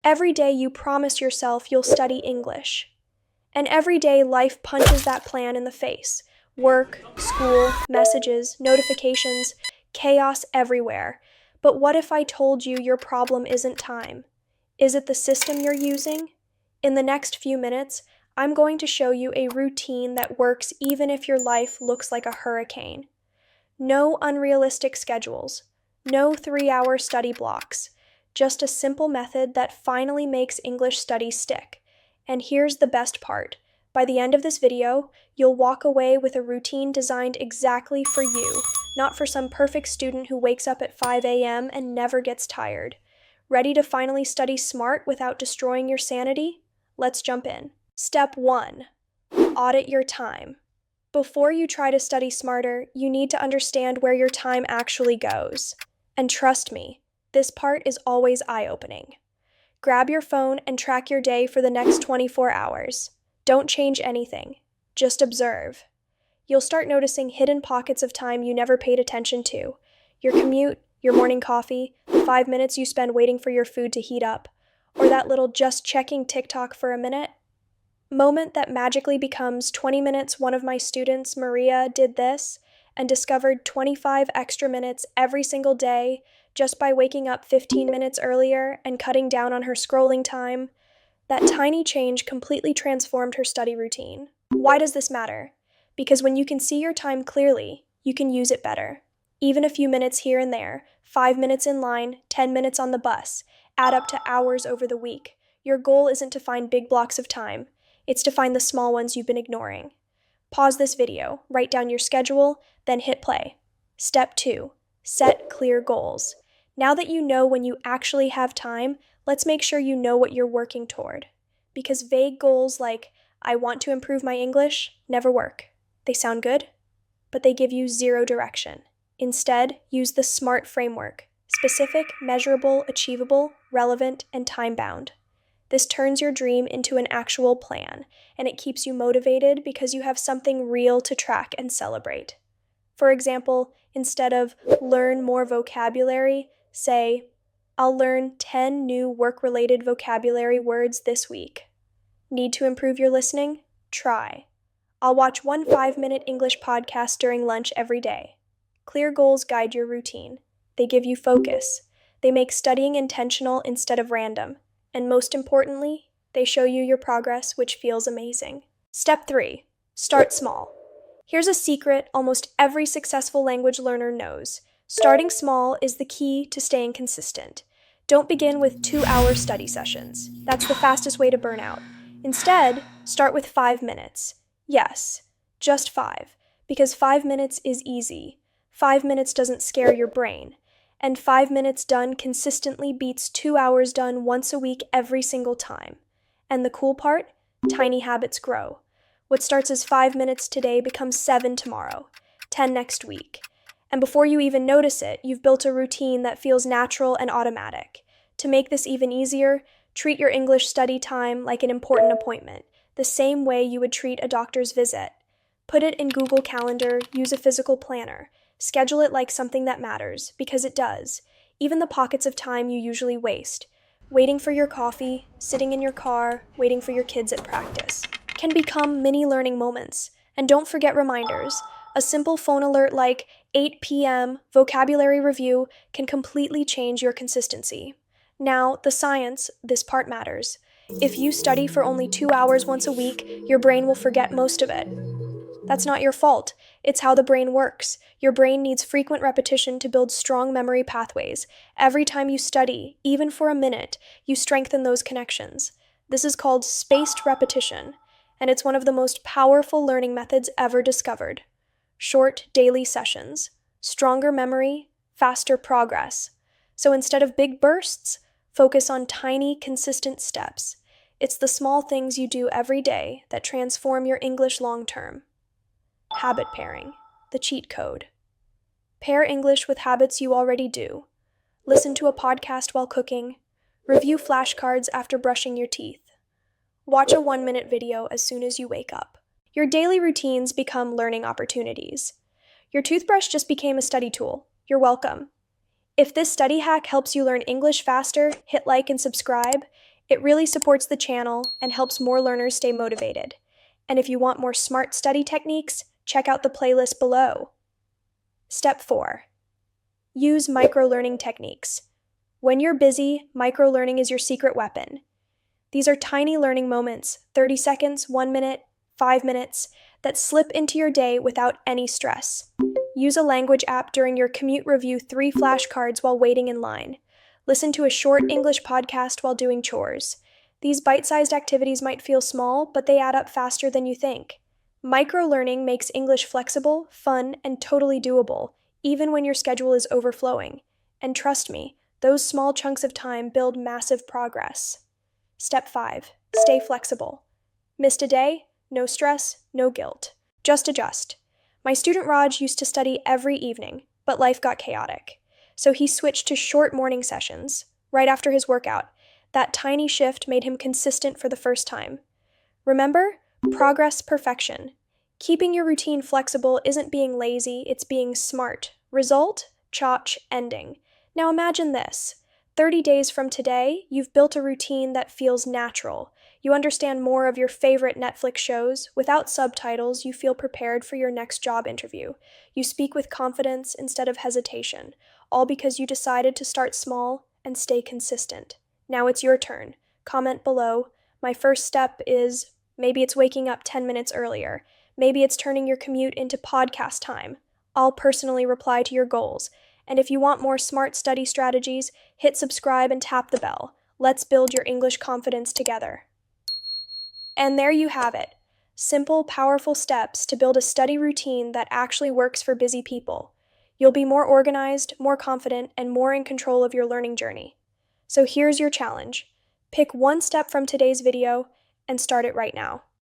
Every day you promise yourself you'll study English. And every day life punches that plan in the face. Work, school, messages, notifications, chaos everywhere. But what if I told you your problem isn't time? Is it the system you're using? In the next few minutes, I'm going to show you a routine that works even if your life looks like a hurricane. No unrealistic schedules, no 3-hour study blocks, just a simple method that finally makes English study stick. And here's the best part. By the end of this video, you'll walk away with a routine designed exactly for you, not for some perfect student who wakes up at 5 a.m. and never gets tired. Ready to finally study smart without destroying your sanity? Let's jump in. Step 1. Audit your time. Before you try to study smarter, you need to understand where your time actually goes. And trust me, this part is always eye-opening. Grab your phone and track your day for the next 24 hours. Don't change anything. Just observe. You'll start noticing hidden pockets of time you never paid attention to. Your commute, your morning coffee, the 5 minutes you spend waiting for your food to heat up, or that little just checking TikTok for a minute moment that magically becomes 20 minutes. One of my students, Maria, did this and discovered 25 extra minutes every single day just by waking up 15 minutes earlier and cutting down on her scrolling time. That tiny change completely transformed her study routine. Why does this matter? Because when you can see your time clearly, you can use it better. Even a few minutes here and there, 5 minutes in line, 10 minutes on the bus, add up to hours over the week. Your goal isn't to find big blocks of time. It's to find the small ones you've been ignoring. Pause this video, write down your schedule, then hit play. Step 2. Set clear goals. Now that you know when you actually have time, let's make sure you know what you're working toward. Because vague goals like, I want to improve my English, never work. They sound good, but they give you zero direction. Instead, use the SMART framework: specific, measurable, achievable, relevant, and time-bound. This turns your dream into an actual plan, and it keeps you motivated because you have something real to track and celebrate. For example, instead of learn more vocabulary, say, I'll learn 10 new work-related vocabulary words this week. Need to improve your listening? Try. I'll watch one 5-minute English podcast during lunch every day. Clear goals guide your routine. They give you focus. They make studying intentional instead of random. And most importantly, they show you your progress, which feels amazing. Step 3. Start small. Here's a secret almost every successful language learner knows. Starting small is the key to staying consistent. Don't begin with 2-hour study sessions. That's the fastest way to burn out. Instead, start with 5 minutes. Yes, just 5, because 5 minutes is easy. 5 minutes doesn't scare your brain. And 5 minutes done consistently beats 2 hours done once a week every single time. And the cool part? Tiny habits grow. What starts as 5 minutes today becomes 7 tomorrow, 10 next week. And before you even notice it, you've built a routine that feels natural and automatic. To make this even easier, treat your English study time like an important appointment, the same way you would treat a doctor's visit. Put it in Google Calendar, use a physical planner. Schedule it like something that matters, because it does. Even the pockets of time you usually waste, waiting for your coffee, sitting in your car, waiting for your kids at practice, can become mini learning moments. And don't forget reminders. A simple phone alert like 8 p.m. vocabulary review can completely change your consistency. Now, the science, this part matters. If you study for only 2 hours once a week, your brain will forget most of it. That's not your fault. It's how the brain works. Your brain needs frequent repetition to build strong memory pathways. Every time you study, even for a minute, you strengthen those connections. This is called spaced repetition, and it's one of the most powerful learning methods ever discovered. Short daily sessions, stronger memory, faster progress. So instead of big bursts, focus on tiny, consistent steps. It's the small things you do every day that transform your English long-term. Habit pairing, the cheat code. Pair English with habits you already do. Listen to a podcast while cooking. Review flashcards after brushing your teeth. Watch a 1-minute video as soon as you wake up. Your daily routines become learning opportunities. Your toothbrush just became a study tool. You're welcome. If this study hack helps you learn English faster, hit like and subscribe. It really supports the channel and helps more learners stay motivated. And if you want more smart study techniques, check out the playlist below. Step 4. Use micro-learning techniques. When you're busy, micro-learning is your secret weapon. These are tiny learning moments, 30 seconds, 1 minute, 5 minutes, that slip into your day without any stress. Use a language app during your commute, review 3 flashcards while waiting in line. Listen to a short English podcast while doing chores. These bite-sized activities might feel small, but they add up faster than you think. Micro-learning makes English flexible, fun, and totally doable, even when your schedule is overflowing. And trust me, those small chunks of time build massive progress. Step 5. Stay flexible. Missed a day? No stress, no guilt. Just adjust. My student Raj used to study every evening, but life got chaotic. So he switched to short morning sessions, right after his workout. That tiny shift made him consistent for the first time. Remember? Progress, perfection. Keeping your routine flexible isn't being lazy, it's being smart. Result? Chotch, ending. Now imagine this. 30 days from today, you've built a routine that feels natural. You understand more of your favorite Netflix shows. Without subtitles, you feel prepared for your next job interview. You speak with confidence instead of hesitation, all because you decided to start small and stay consistent. Now it's your turn. Comment below. My first step is, maybe it's waking up 10 minutes earlier. Maybe it's turning your commute into podcast time. I'll personally reply to your goals. And if you want more smart study strategies, hit subscribe and tap the bell. Let's build your English confidence together. And there you have it. Simple, powerful steps to build a study routine that actually works for busy people. You'll be more organized, more confident, and more in control of your learning journey. So here's your challenge. Pick one step from today's video and start it right now.